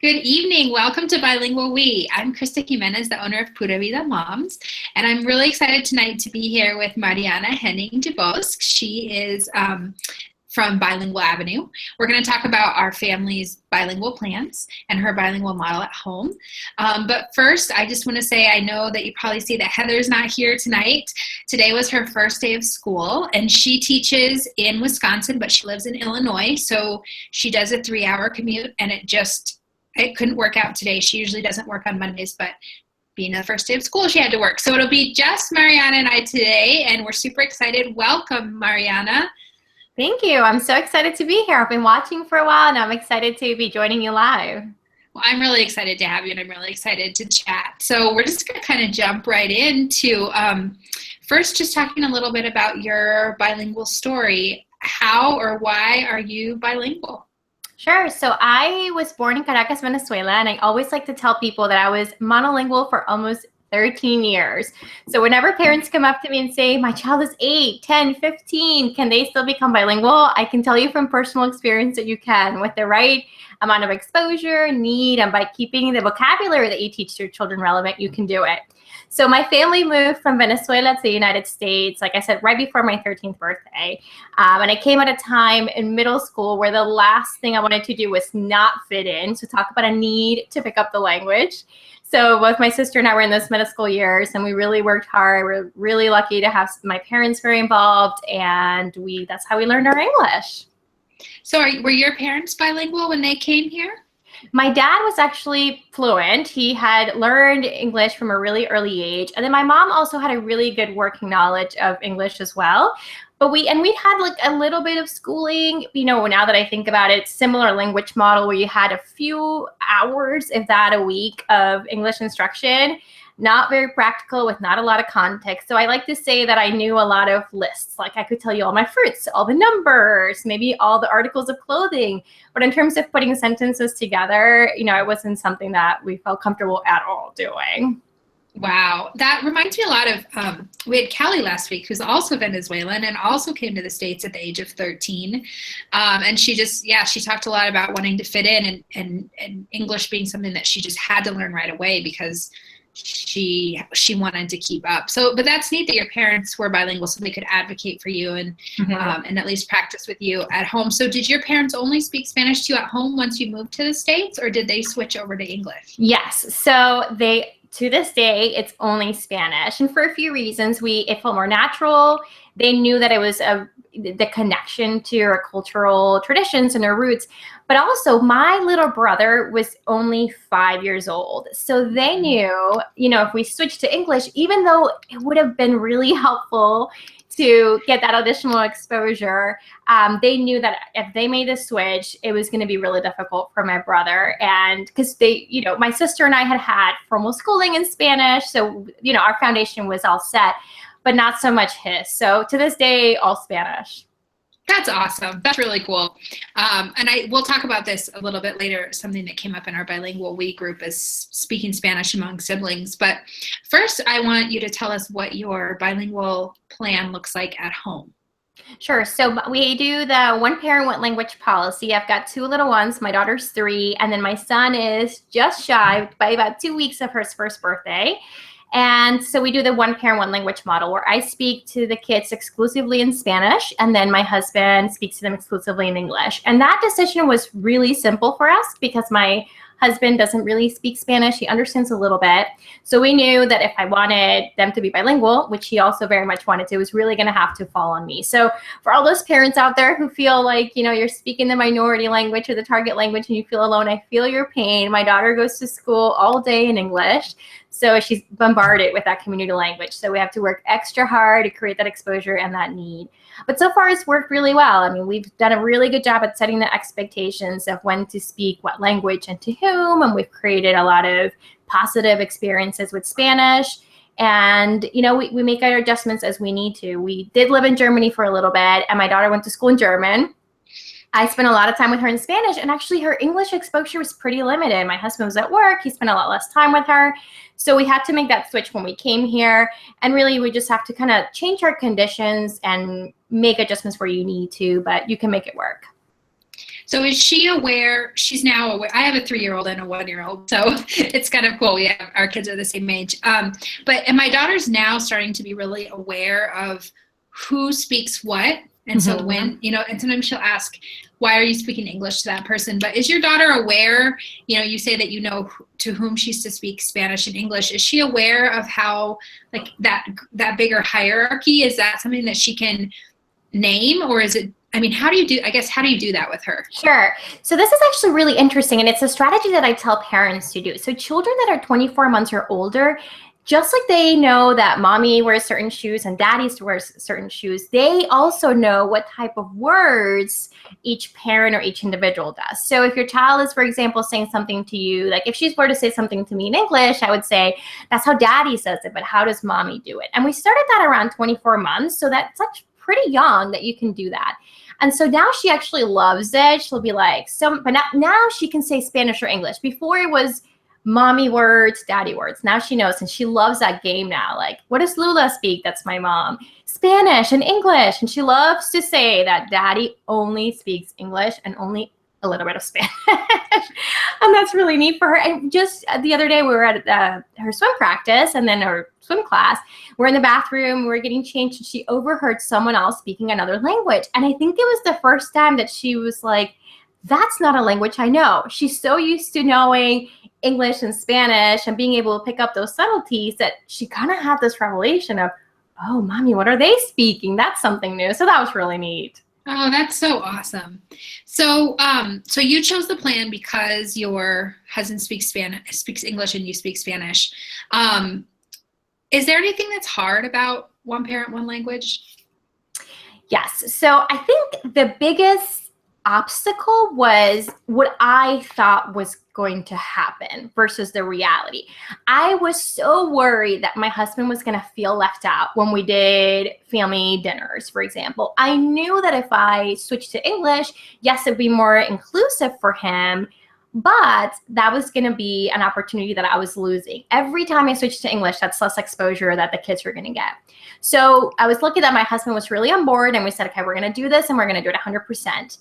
Good evening. Welcome to BilingualWe. I'm Christa Jimenez, the owner of Pura Vida Moms, and I'm really excited tonight to be here with Marianna Henning Du Bosq. She is from Bilingual Avenue. We're going to talk about our family's bilingual plans and her bilingual model at home. But first, I just want to say I know that you probably see that Heather's not here tonight. Today was her first day of school, and she teaches in Wisconsin, but she lives in Illinois, so she does a 3-hour commute, and it couldn't work out today. She usually doesn't work on Mondays, but being the first day of school, she had to work. So it'll be just Marianna and I today, and we're super excited. Welcome, Marianna. Thank you. I'm so excited to be here. I've been watching for a while, and I'm excited to be joining you live. Well, I'm really excited to have you, and I'm really excited to chat. So we're just going to kind of jump right into first just talking a little bit about your bilingual story. How or why are you bilingual? Sure. So I was born in Caracas, Venezuela, and I always like to tell people that I was monolingual for almost 13 years. So whenever parents come up to me and say, my child is 8, 10, 15, can they still become bilingual? I can tell you from personal experience that you can, with the right amount of exposure, need, and by keeping the vocabulary that you teach your children relevant, you can do it. So my family moved from Venezuela to the United States, like I said, right before my 13th birthday. And I came at a time in middle school where the last thing I wanted to do was not fit in. So talk about a need to pick up the language. So both my sister and I were in those middle school years, and we really worked hard. We're really lucky to have my parents very involved, and that's how we learned our English. So were your parents bilingual when they came here? My dad was actually fluent. He had learned English from a really early age. And then my mom also had a really good working knowledge of English as well. But we'd had like a little bit of schooling, now that I think about it, similar language model where you had a few hours, if that, a week of English instruction. Not very practical, with not a lot of context. So I like to say that I knew a lot of lists. Like I could tell you all my fruits, all the numbers, maybe all the articles of clothing. But in terms of putting sentences together, it wasn't something that we felt comfortable at all doing. Wow. That reminds me a lot of, we had Callie last week, who's also Venezuelan and also came to the States at the age of 13. And she talked a lot about wanting to fit in and English being something that she just had to learn right away because she wanted to keep up. So, but that's neat that your parents were bilingual so they could advocate for you and at least practice with you at home. So did your parents only speak Spanish to you at home once you moved to the States, or did they switch over to English? Yes. So to this day, it's only Spanish. And for a few reasons, it felt more natural. They knew that it was the connection to our cultural traditions and our roots. But also, my little brother was only 5 years old. So they knew, if we switched to English, even though it would have been really helpful to get that additional exposure, they knew that if they made the switch, it was going to be really difficult for my brother. And because my sister and I had formal schooling in Spanish. So, our foundation was all set, but not so much his. So to this day, all Spanish. That's awesome. That's really cool. And we'll talk about this a little bit later. Something that came up in our BilingualWe group is speaking Spanish among siblings. But first, I want you to tell us what your bilingual plan looks like at home. Sure. So we do the one parent, one language policy. I've got 2 little ones. My daughter's 3, and then my son is just shy by about 2 weeks of his first birthday. And so we do the one parent, one language model where I speak to the kids exclusively in Spanish, and then my husband speaks to them exclusively in English. And that decision was really simple for us because my husband doesn't really speak Spanish. He understands a little bit. So we knew that if I wanted them to be bilingual, which he also very much wanted to, it was really going to have to fall on me. So for all those parents out there who feel like, you're speaking the minority language or the target language and you feel alone, I feel your pain. My daughter goes to school all day in English. So she's bombarded with that community language. So we have to work extra hard to create that exposure and that need. But so far it's worked really well. I mean, we've done a really good job at setting the expectations of when to speak what language and to whom. And we've created a lot of positive experiences with Spanish. And, we make our adjustments as we need to. We did live in Germany for a little bit, and my daughter went to school in German. I spent a lot of time with her in Spanish, and actually her English exposure was pretty limited. My husband was at work. He spent a lot less time with her. So we had to make that switch when we came here. And really, we just have to kind of change our conditions and make adjustments where you need to, but you can make it work. So is she aware? She's now aware. I have a 3-year-old and a 1-year-old, so it's kind of cool. Our kids are the same age. And my daughter's now starting to be really aware of who speaks what. And so when, and sometimes she'll ask, why are you speaking English to that person? But is your daughter aware, you say that to whom she's to speak Spanish and English. Is she aware of how, like, that bigger hierarchy? Is that something that she can name, or is it, how do you do that with her? Sure. So this is actually really interesting, and it's a strategy that I tell parents to do. So children that are 24 months or older, just like they know that mommy wears certain shoes and daddy wears certain shoes, they also know what type of words each parent or each individual does. So if your child is, for example, saying something to you, like if she's were to say something to me in English, I would say, that's how daddy says it, but how does mommy do it? And we started that around 24 months. So that's pretty young that you can do that. And so now she actually loves it. She'll be like, but now she can say Spanish or English. Before it was mommy words, daddy words. Now she knows, and she loves that game now. Like, what does Lula speak? That's my mom. Spanish and English. And she loves to say that daddy only speaks English and only a little bit of Spanish. And that's really neat for her. And just the other day, we were at her swim practice and then her swim class. We're in the bathroom, we're getting changed, and she overheard someone else speaking another language. And I think it was the first time that she was like, that's not a language I know. She's so used to knowing English and Spanish and being able to pick up those subtleties that she kind of had this revelation of, oh, mommy, what are they speaking? That's something new. So that was really neat. Oh, that's so awesome. So, so you chose the plan because your husband speaks English and you speak Spanish. Is there anything that's hard about one parent, one language? Yes. So I think the biggest obstacle was what I thought was going to happen versus the reality. I was so worried that my husband was going to feel left out when we did family dinners, for example. I knew that if I switched to English, yes, it'd be more inclusive for him, but that was going to be an opportunity that I was losing. Every time I switched to English, that's less exposure that the kids were going to get. So I was lucky that my husband was really on board, and we said, okay, we're going to do this, and we're going to do it 100%.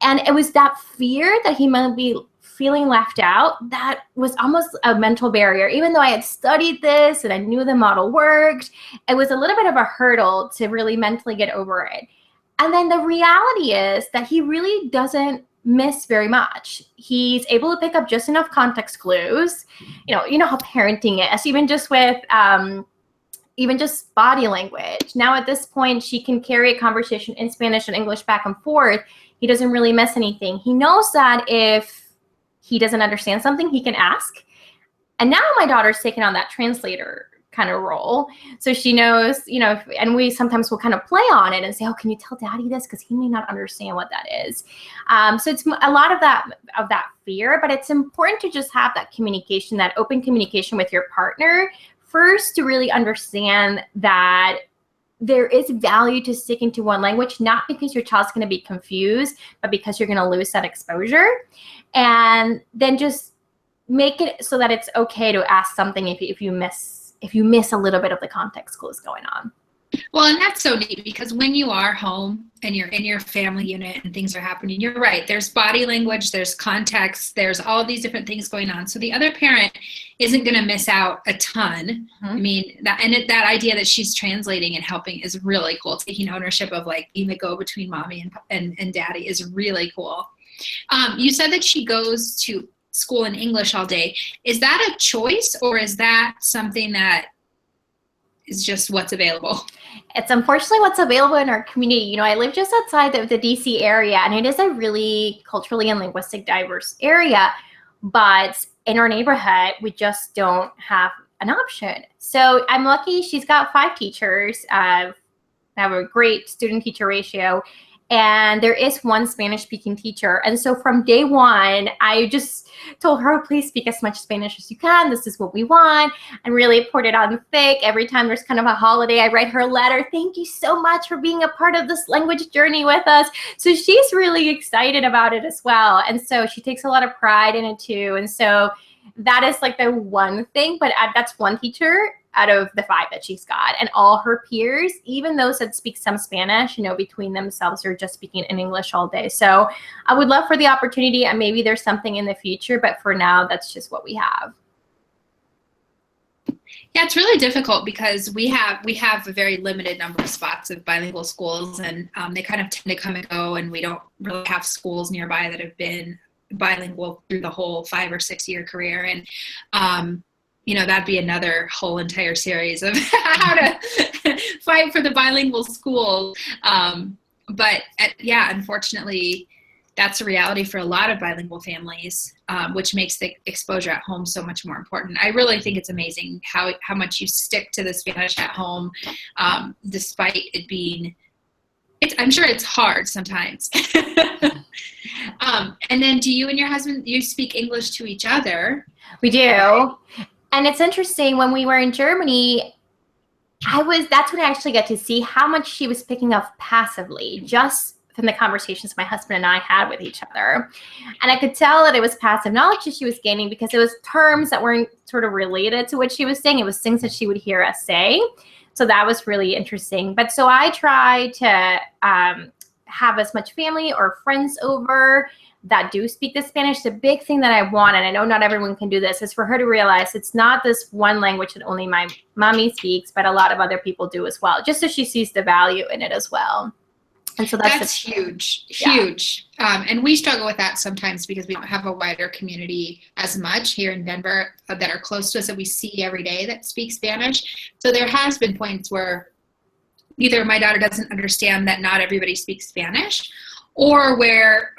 And it was that fear that he might be feeling left out that was almost a mental barrier. Even though I had studied this and I knew the model worked, it was a little bit of a hurdle to really mentally get over it. And then the reality is that he really doesn't miss very much. He's able to pick up just enough context clues. You know how parenting is, even just with even just body language. Now at this point, she can carry a conversation in Spanish and English back and forth. He doesn't really miss anything. He knows that if he doesn't understand something, he can ask. And now my daughter's taken on that translator kind of role. So she knows, and we sometimes will kind of play on it and say, oh, can you tell daddy this? Because he may not understand what that is. So it's a lot of that fear, but it's important to just have that communication, that open communication with your partner first, to really understand that there is value to sticking to one language, not because your child's going to be confused, but because you're going to lose that exposure. And then just make it so that it's okay to ask something if you miss a little bit of the context clues going on. Well, and that's so neat, because when you are home and you're in your family unit and things are happening, you're right. There's body language, there's context, there's all these different things going on. So the other parent isn't going to miss out a ton. Mm-hmm. That idea that she's translating and helping is really cool. Taking ownership of like being the go-between mommy and daddy is really cool. You said that she goes to school in English all day. Is that a choice, or is that something that is just what's available? It's unfortunately what's available in our community. I live just outside of the DC area, and it is a really culturally and linguistic diverse area, but in our neighborhood, we just don't have an option. So I'm lucky she's got 5 teachers. I have a great student-teacher ratio, and there is one Spanish-speaking teacher. And so from day one, I just told her, oh, please speak as much Spanish as you can. This is what we want. And really poured it on thick. Every time there's kind of a holiday, I write her a letter. Thank you so much for being a part of this language journey with us. So she's really excited about it as well. And so she takes a lot of pride in it too. And so that is like the one thing, but that's one teacher. out of the 5 that she's got. And all her peers, even those that speak some Spanish, between themselves are just speaking in English all day. So I would love for the opportunity, and maybe there's something in the future, but for now, that's just what we have. Yeah, it's really difficult because we have a very limited number of spots of bilingual schools, and they kind of tend to come and go, and we don't really have schools nearby that have been bilingual through the whole 5 or 6 year career. And that'd be another whole entire series of how to fight for the bilingual school. Unfortunately, that's a reality for a lot of bilingual families, which makes the exposure at home so much more important. I really think it's amazing how much you stick to the Spanish at home, despite it being, I'm sure it's hard sometimes. And then do you and your husband, you speak English to each other? We do. And it's interesting, when we were in Germany, that's when I actually got to see how much she was picking up passively, just from the conversations my husband and I had with each other. And I could tell that it was passive knowledge that she was gaining, because it was terms that weren't sort of related to what she was saying. It was things that she would hear us say. So that was really interesting. But so I try to have as much family or friends over that do speak the Spanish. The big thing that I want, and I know not everyone can do this, is for her to realize it's not this one language that only my mommy speaks, but a lot of other people do as well, just so she sees the value in it as well. And so that's huge. And we struggle with that sometimes because we don't have a wider community as much here in Denver that are close to us that we see every day that speak Spanish. So there has been points where either my daughter doesn't understand that not everybody speaks Spanish, or where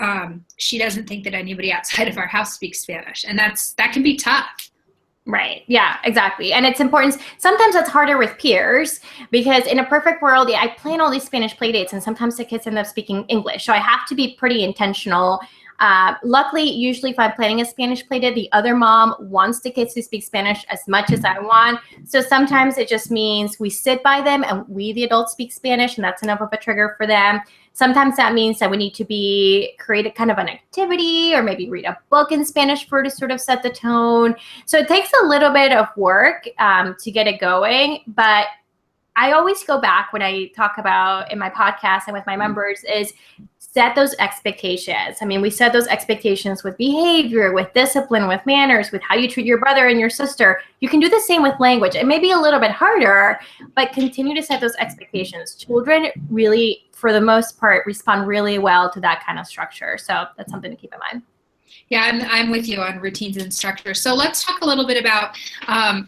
she doesn't think that anybody outside of our house speaks Spanish. And that can be tough. Right. Yeah, exactly. And it's important. Sometimes it's harder with peers, because in a perfect world, I plan all these Spanish play dates, and sometimes the kids end up speaking English. So I have to be pretty intentional. Luckily, usually if I'm planning a Spanish play date, the other mom wants the kids to speak Spanish as much as I want. So sometimes it just means we sit by them and we, the adults, speak Spanish, and that's enough of a trigger for them. Sometimes that means that we need to create a kind of an activity, or maybe read a book in Spanish to sort of set the tone. So it takes a little bit of work to get it going. But I always go back, when I talk about in my podcast and with my members, is set those expectations. I mean, we set those expectations with behavior, with discipline, with manners, with how you treat your brother and your sister. You can do the same with language. It may be a little bit harder, but continue to set those expectations. Children really, for the most part, respond really well to that kind of structure. So that's something to keep in mind. Yeah, I'm with you on routines and structure. So let's talk a little bit about,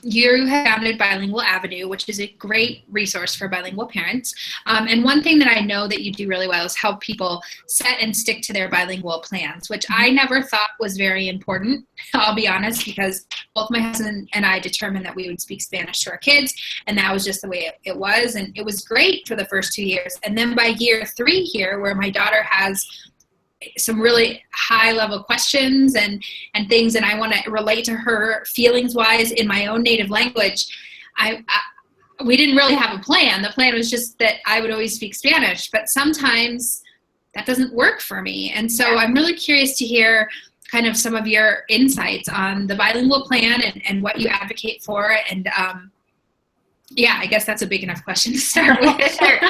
you have founded Bilingual Avenue, which is a great resource for bilingual parents. And one thing that I know that you do really well is help people set and stick to their bilingual plans, which I never thought was very important, I'll be honest, because both my husband and I determined that we would speak Spanish to our kids, and that was just the way it was. And it was great for the first 2 years. And then by year 3 here, where my daughter has some really high level questions and things, and I want to relate to her feelings wise in my own native language, we didn't really have a plan. The plan was just that I would always speak Spanish, but sometimes that doesn't work for me. And so I'm really curious to hear kind of some of your insights on the bilingual plan and what you advocate for. And I guess that's a big enough question to start with. Sure.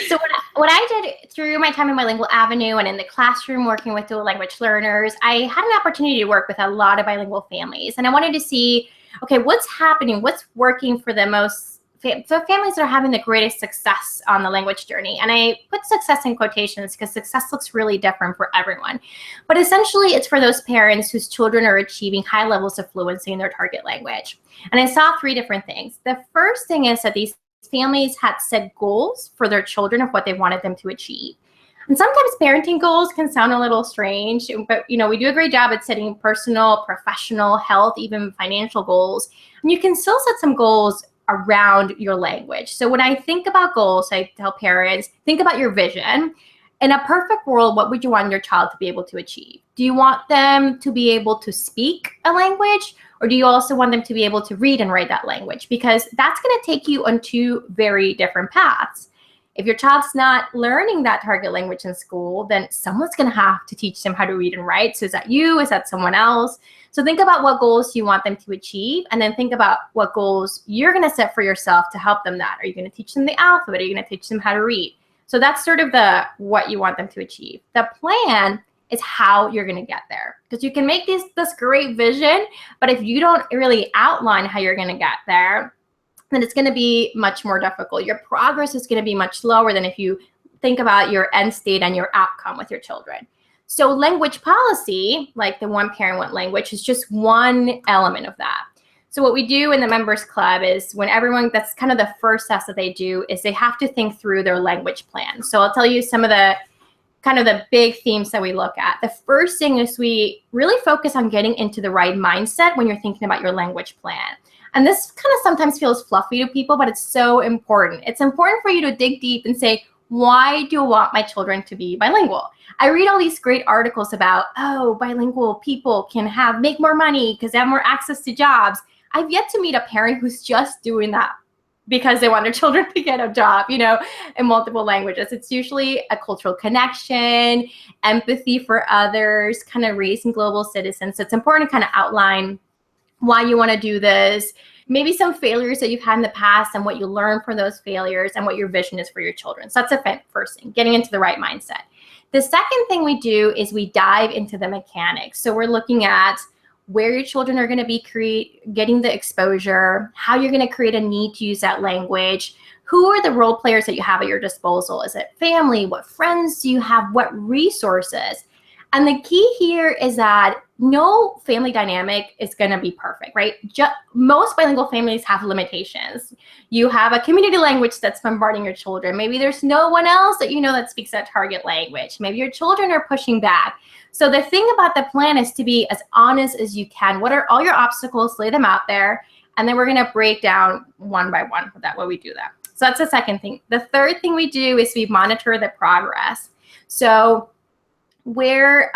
So what I did through my time in Bilingual Avenue and in the classroom working with dual language learners, I had an opportunity to work with a lot of bilingual families. And I wanted to see, okay, what's happening? What's working for the most families that are having the greatest success on the language journey? And I put success in quotations because success looks really different for everyone. But essentially, it's for those parents whose children are achieving high levels of fluency in their target language. And I saw 3 different things. The first thing is that these families had set goals for their children of what they wanted them to achieve. And sometimes parenting goals can sound a little strange, but we do a great job at setting personal, professional, health, even financial goals. And you can still set some goals around your language. So when I think about goals, I tell parents, think about your vision. In a perfect world, what would you want your child to be able to achieve? Do you want them to be able to speak a language, or do you also want them to be able to read and write that language? Because that's going to take you on 2 very different paths. If your child's not learning that target language in school, then someone's going to have to teach them how to read and write. So is that you? Is that someone else? So think about what goals you want them to achieve, and then think about what goals you're going to set for yourself to help them that. Are you going to teach them the alphabet? Are you going to teach them how to read? So that's sort of the what you want them to achieve. The plan is how you're going to get there, because you can make this great vision, but if you don't really outline how you're going to get there, then it's going to be much more difficult. Your progress is going to be much slower than if you think about your end state and your outcome with your children. So language policy, like the one parent, one language, is just one element of that. So what we do in the members club is when everyone, that's kind of the first test that they do, is they have to think through their language plan. So I'll tell you some of the kind of the big themes that we look at. The first thing is we really focus on getting into the right mindset when you're thinking about your language plan. And this kind of sometimes feels fluffy to people, but it's so important. It's important for you to dig deep and say, why do I want my children to be bilingual? I read all these great articles about, oh, bilingual people can make more money because they have more access to jobs. I've yet to meet a parent who's just doing that because they want their children to get a job, you know, in multiple languages. It's usually a cultural connection, empathy for others, kind of raising global citizens. So it's important to kind of outline why you want to do this, maybe some failures that you've had in the past and what you learned from those failures and what your vision is for your children. So that's the first thing, getting into the right mindset. The second thing we do is we dive into the mechanics. So we're looking at where your children are going to be getting the exposure, how you're going to create a need to use that language, who are the role players that you have at your disposal? Is it family? What friends do you have? What resources? And the key here is that no family dynamic is going to be perfect, right? Most bilingual families have limitations. You have a community language that's bombarding your children. Maybe there's no one else that you know that speaks that target language. Maybe your children are pushing back. So the thing about the plan is to be as honest as you can. What are all your obstacles? Lay them out there. And then we're going to break down one by one what we do that. So that's the second thing. The third thing we do is we monitor the progress. So where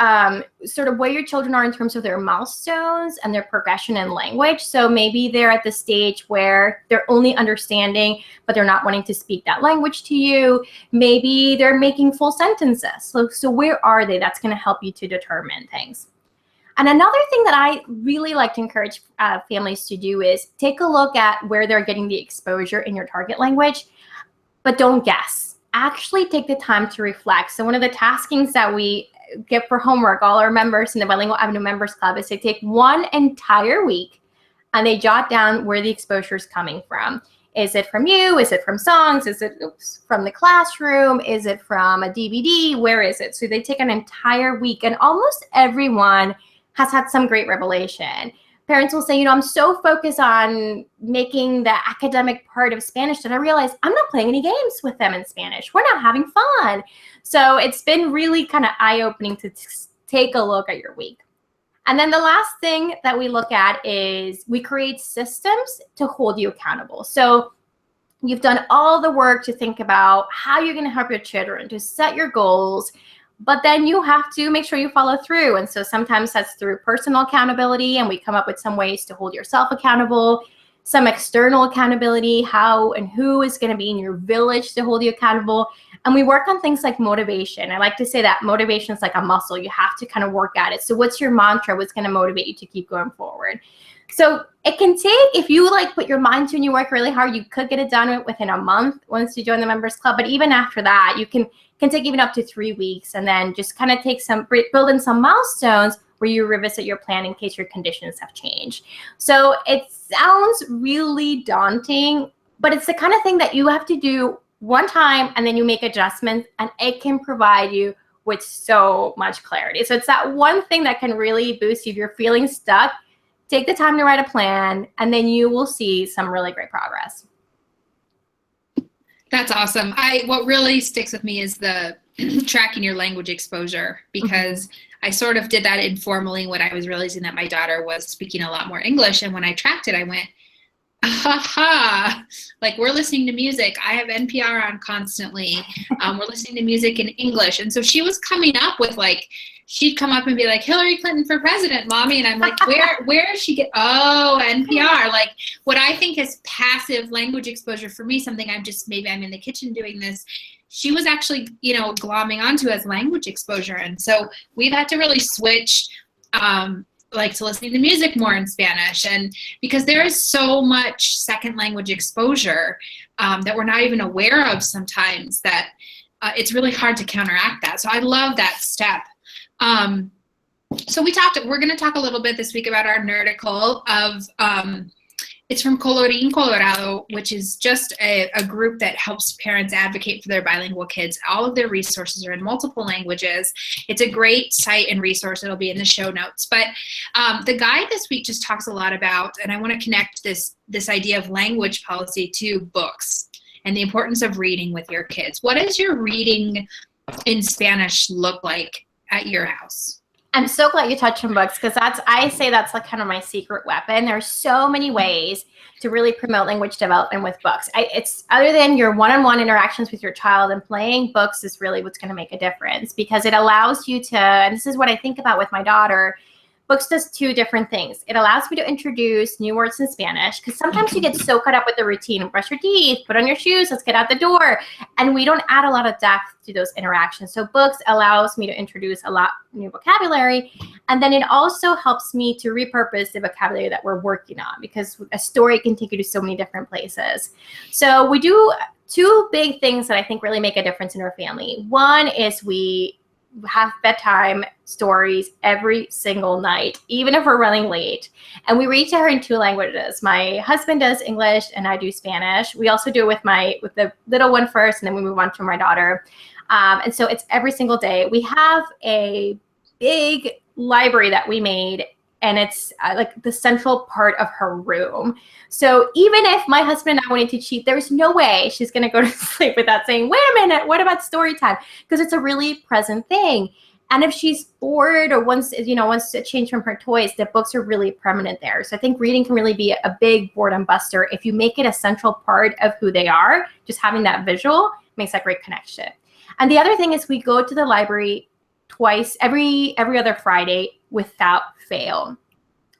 your children are in terms of their milestones and their progression in language. So maybe they're at the stage where they're only understanding, but they're not wanting to speak that language to you. Maybe they're making full sentences. So where are they? That's going to help you to determine things. And another thing that I really like to encourage families to do is take a look at where they're getting the exposure in your target language, but don't guess. Actually take the time to reflect. So one of the taskings that we get for homework, all our members in the Bilingual Avenue Members Club, is they take one entire week and they jot down where the exposure is coming from. Is it from you? Is it from songs? Is it from the classroom? Is it from a DVD? Where is it? So they take an entire week, and almost everyone has had some great revelation. Parents will say, you know, I'm so focused on making the academic part of Spanish that I realize I'm not playing any games with them in Spanish. We're not having fun. So it's been really kind of eye-opening to take a look at your week. And then the last thing that we look at is we create systems to hold you accountable. So you've done all the work to think about how you're going to help your children, to set your goals, but then you have to make sure you follow through. And so sometimes that's through personal accountability, and we come up with some ways to hold yourself accountable, some external accountability, how and who is going to be in your village to hold you accountable. And we work on things like motivation. I like to say that motivation is like a muscle. You have to kind of work at it. So what's your mantra? What's going to motivate you to keep going forward? So it can take, if you like put your mind to and you work really hard, you could get it done within a month once you join the members club. But even after that, you can take even up to 3 weeks, and then just kind of build in some milestones where you revisit your plan in case your conditions have changed. So it sounds really daunting, but it's the kind of thing that you have to do one time and then you make adjustments, and it can provide you with so much clarity. So it's that one thing that can really boost you if you're feeling stuck. Take the time to write a plan, and then you will see some really great progress. That's awesome. What really sticks with me is the tracking your language exposure, because I sort of did that informally when I was realizing that my daughter was speaking a lot more English. And when I tracked it, I went, Haha, like we're listening to music. I have NPR on constantly. We're listening to music in English. And so she was coming up with like, she'd come up and be like, Hillary Clinton for president, mommy. And I'm like, where is she get? Oh, NPR. Like what I think is passive language exposure for me, something maybe I'm in the kitchen doing this. She was actually, glomming onto as language exposure. And so we've had to really switch, like to listening to music more in Spanish, and because there is so much second language exposure that we're not even aware of sometimes, that it's really hard to counteract that. So I love that step. So we're going to talk a little bit this week about our nerdicle of, it's from Colorín Colorado, which is just a group that helps parents advocate for their bilingual kids. All of their resources are in multiple languages. It's a great site and resource. It'll be in the show notes. But the guide this week just talks a lot about, and I want to connect this idea of language policy to books and the importance of reading with your kids. What does your reading in Spanish look like at your house? I'm so glad you touched on books, because I say that's like kind of my secret weapon. There's so many ways to really promote language development with books. It's other than your one-on-one interactions with your child, and playing books is really what's going to make a difference, because it allows you to, and this is what I think about with my daughter, books does two different things. It allows me to introduce new words in Spanish, because sometimes you get so caught up with the routine, brush your teeth, put on your shoes, let's get out the door. And we don't add a lot of depth to those interactions. So books allows me to introduce a lot new vocabulary. And then it also helps me to repurpose the vocabulary that we're working on, because a story can take you to so many different places. So we do two big things that I think really make a difference in our family. One is we have bedtime stories every single night, even if we're running late. And we read to her in two languages. My husband does English and I do Spanish. We also do it with the little one first, and then we move on to my daughter. And so it's every single day. We have a big library that we made, and it's like the central part of her room. So even if my husband and I wanted to cheat, there's no way she's going to go to sleep without saying, wait a minute, what about story time? Because it's a really present thing. And if she's bored or wants to change from her toys, the books are really permanent there. So I think reading can really be a big boredom buster if you make it a central part of who they are. Just having that visual makes that great connection. And the other thing is we go to the library twice, every other Friday without fail.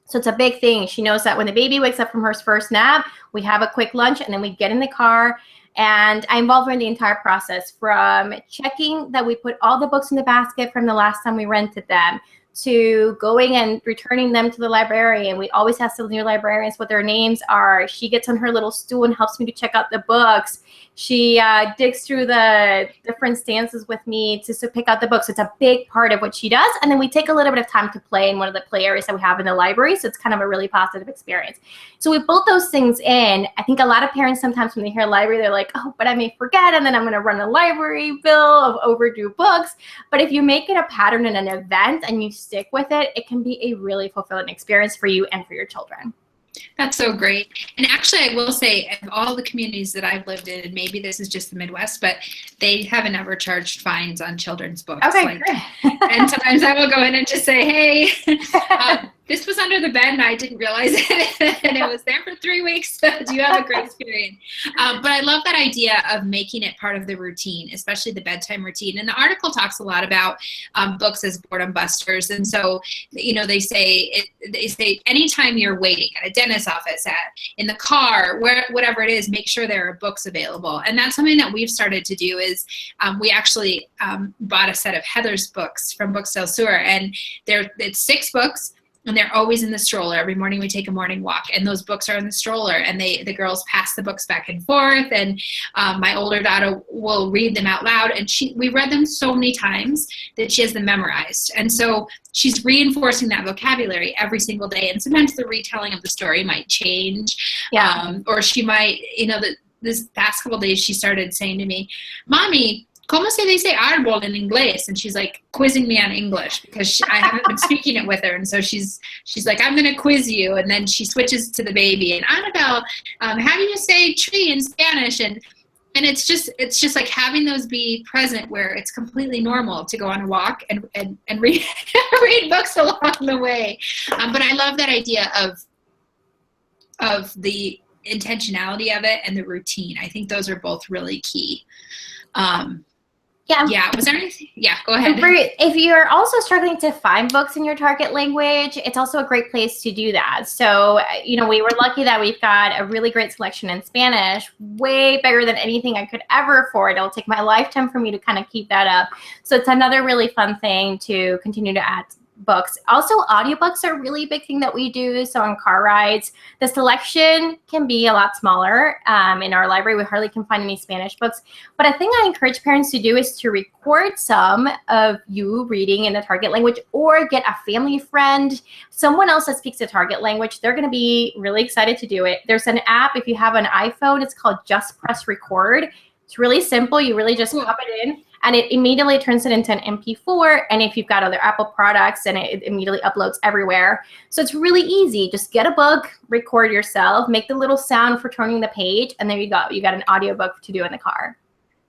So it's a big thing. She knows that when the baby wakes up from her first nap, we have a quick lunch, and then we get in the car, and I involve her in the entire process, from checking that we put all the books in the basket from the last time we rented them, to going and returning them to the librarian. We always ask the new librarians what their names are. She gets on her little stool and helps me to check out the books. She digs through the different stanzas with me to pick out the books. It's a big part of what she does. And then we take a little bit of time to play in one of the play areas that we have in the library. So it's kind of a really positive experience. So we built those things in. I think a lot of parents sometimes when they hear library, they're like, oh, but I may forget, and then I'm going to run a library bill of overdue books. But if you make it a pattern and an event and you stick with it, it can be a really fulfilling experience for you and for your children. That's so great. And actually, I will say, of all the communities that I've lived in, and maybe this is just the Midwest, but they haven't ever charged fines on children's books. Okay, great. And sometimes I will go in and just say, hey, this was under the bed and I didn't realize it, and it was there for 3 weeks. So do you have a great experience? But I love that idea of making it part of the routine, especially the bedtime routine. And the article talks a lot about books as boredom busters. And so, they say anytime you're waiting at a dentist's office, in the car, whatever it is, make sure there are books available. And that's something that we've started to do. Is we actually bought a set of Heather's books from Books Del Sur, and it's 6 books. And they're always in the stroller. Every morning we take a morning walk, and those books are in the stroller, and the girls pass the books back and forth, and my older daughter will read them out loud, and we read them so many times that she has them memorized. And so she's reinforcing that vocabulary every single day, and sometimes the retelling of the story might change. Yeah. Or she might, this past couple of days she started saying to me, Mommy, ¿cómo se dice árbol in inglés? And she's like quizzing me on English because I haven't been speaking it with her. And so she's like, I'm going to quiz you. And then she switches to the baby. And Annabelle, how do you say tree in Spanish? And it's just like having those be present, where it's completely normal to go on a walk and read, read books along the way. But I love that idea of the intentionality of it and the routine. I think those are both really key. Yeah. Was there anything? Yeah, go ahead. If you're also struggling to find books in your target language, it's also a great place to do that. So, we were lucky that we've got a really great selection in Spanish, way bigger than anything I could ever afford. It'll take my lifetime for me to kind of keep that up. So it's another really fun thing to continue to add books. Also, audiobooks are a really big thing that we do. So on car rides, the selection can be a lot smaller. In our library, we hardly can find any Spanish books. But a thing I encourage parents to do is to record some of you reading in the target language, or get a family friend, someone else that speaks the target language. They're going to be really excited to do it. There's an app, if you have an iPhone, it's called Just Press Record. It's really simple. You really just pop it in, and it immediately turns it into an MP4. And if you've got other Apple products, then it immediately uploads everywhere. So it's really easy. Just get a book, record yourself, make the little sound for turning the page, and there you go. You got an audiobook to do in the car.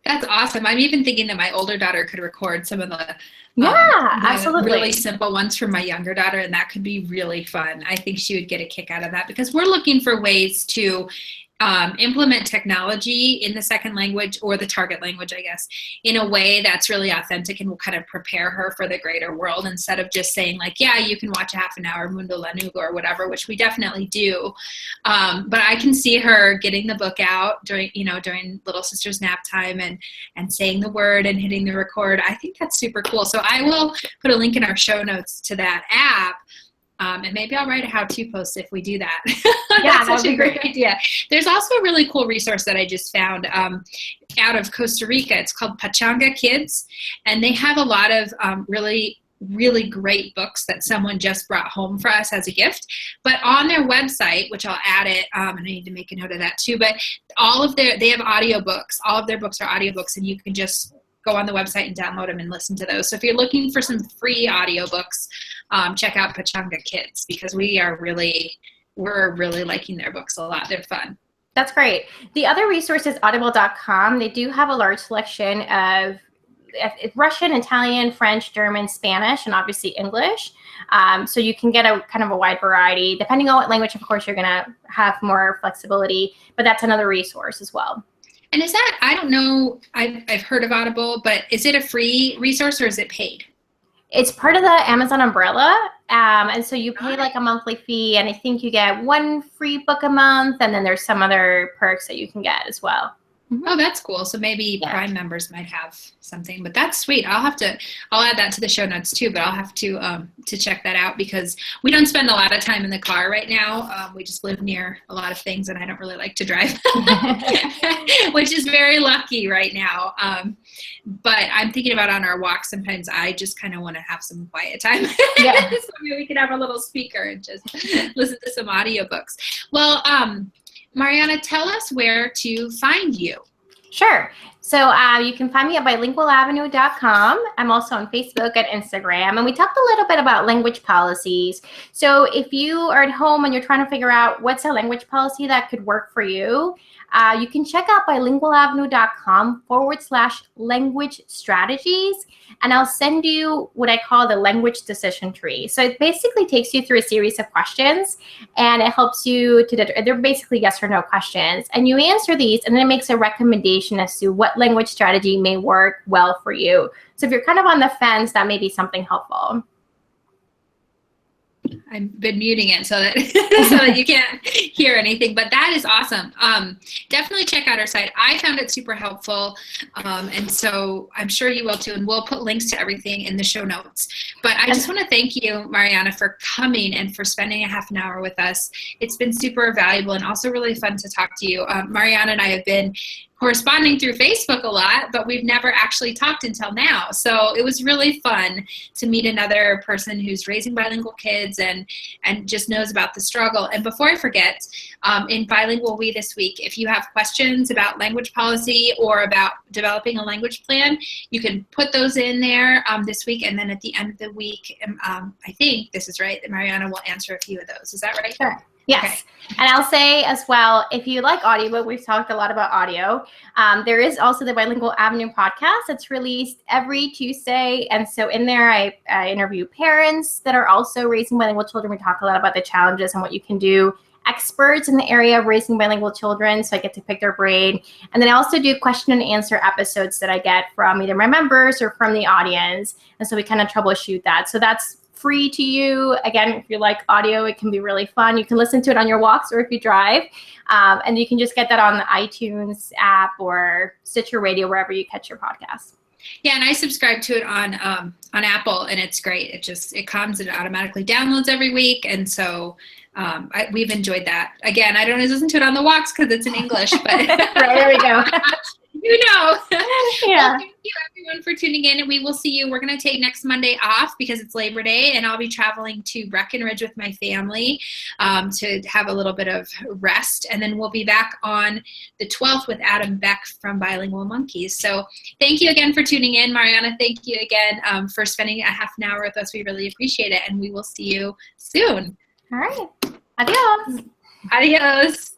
That's awesome. I'm even thinking that my older daughter could record some of the absolutely really simple ones for my younger daughter, and that could be really fun. I think she would get a kick out of that, because we're looking for ways to implement technology in the second language, or the target language, I guess, in a way that's really authentic and will kind of prepare her for the greater world, instead of just saying like, yeah, you can watch a half an hour Mundo La Nuga or whatever, which we definitely do. But I can see her getting the book out during little sister's nap time and saying the word and hitting the record. I think that's super cool. So I will put a link in our show notes to that app. And maybe I'll write a how-to post if we do that. Yeah, that's such a great idea. There's also a really cool resource that I just found out of Costa Rica. It's called Pachanga Kids, and they have a lot of really great books that someone just brought home for us as a gift. But on their website, which I'll add it, and I need to make a note of that too, but they have audiobooks. All of their books are audiobooks, and you can just go on the website and download them and listen to those. So if you're looking for some free audiobooks, check out Pachanga Kids, because we're really liking their books a lot. They're fun. That's great. The other resource is audible.com. They do have a large selection of Russian, Italian, French, German, Spanish, and obviously English. So you can get a kind of a wide variety. Depending on what language, of course, you're going to have more flexibility, but that's another resource as well. And is that, I don't know, I've heard of Audible, but is it a free resource or is it paid? It's part of the Amazon umbrella, and so you pay like a monthly fee, and I think you get one free book a month, and then there's some other perks that you can get as well. Oh, that's cool. So maybe Prime members might have something, but that's sweet. I'll add that to the show notes too, but I'll have to check that out, because we don't spend a lot of time in the car right now. We just live near a lot of things, and I don't really like to drive, which is very lucky right now. But I'm thinking about on our walk, sometimes I just kind of want to have some quiet time. Yeah. So maybe we can have a little speaker and just listen to some audiobooks. Well, Marianna, tell us where to find you. Sure. So you can find me at bilingualavenue.com. I'm also on Facebook and Instagram. And we talked a little bit about language policies. So if you are at home and you're trying to figure out what's a language policy that could work for you, you can check out bilingualavenue.com/language strategies. And I'll send you what I call the language decision tree. So it basically takes you through a series of questions, and it helps you they're basically yes or no questions. And you answer these, and then it makes a recommendation as to what language strategy may work well for you. So if you're kind of on the fence, that may be something helpful. I've been muting it so that you can't hear anything, but that is awesome. Definitely check out our site. I found it super helpful, and so I'm sure you will too, and we'll put links to everything in the show notes. But I just want to thank you, Marianna, for coming and for spending a half an hour with us. It's been super valuable and also really fun to talk to you. Marianna and I have been corresponding through Facebook a lot, but we've never actually talked until now. So it was really fun to meet another person who's raising bilingual kids and just knows about the struggle. And before I forget, in BilingualWe this week, if you have questions about language policy or about developing a language plan, you can put those in there this week. And then at the end of the week, I think this is right, that Marianna will answer a few of those. Is that right? Sure. Yes. Okay. And I'll say as well, if you like audiobook, we've talked a lot about audio. There is also the Bilingual Avenue podcast. It's released every Tuesday. And so in there, I interview parents that are also raising bilingual children. We talk a lot about the challenges and what you can do experts in the area of raising bilingual children, so I get to pick their brain. And then I also do question and answer episodes that I get from either my members or from the audience. And so we kind of troubleshoot that. So that's free to you. Again, if you like audio, it can be really fun. You can listen to it on your walks or if you drive. And you can just get that on the iTunes app or Stitcher Radio, wherever you catch your podcast. Yeah, and I subscribe to it on Apple, and it's great. It comes and it automatically downloads every week, and so we've enjoyed that. Again, I don't listen to it on the walks because it's in English, but right, there we go. You know. Yeah. Well, thank you everyone for tuning in, and we will see you. We're going to take next Monday off because it's Labor Day, and I'll be traveling to Breckenridge with my family to have a little bit of rest, and then we'll be back on the 12th with Adam Beck from Bilingual Monkeys. So thank you again for tuning in. Marianna, thank you again for spending a half an hour with us. We really appreciate it, and we will see you soon. All right. Adios. Adios.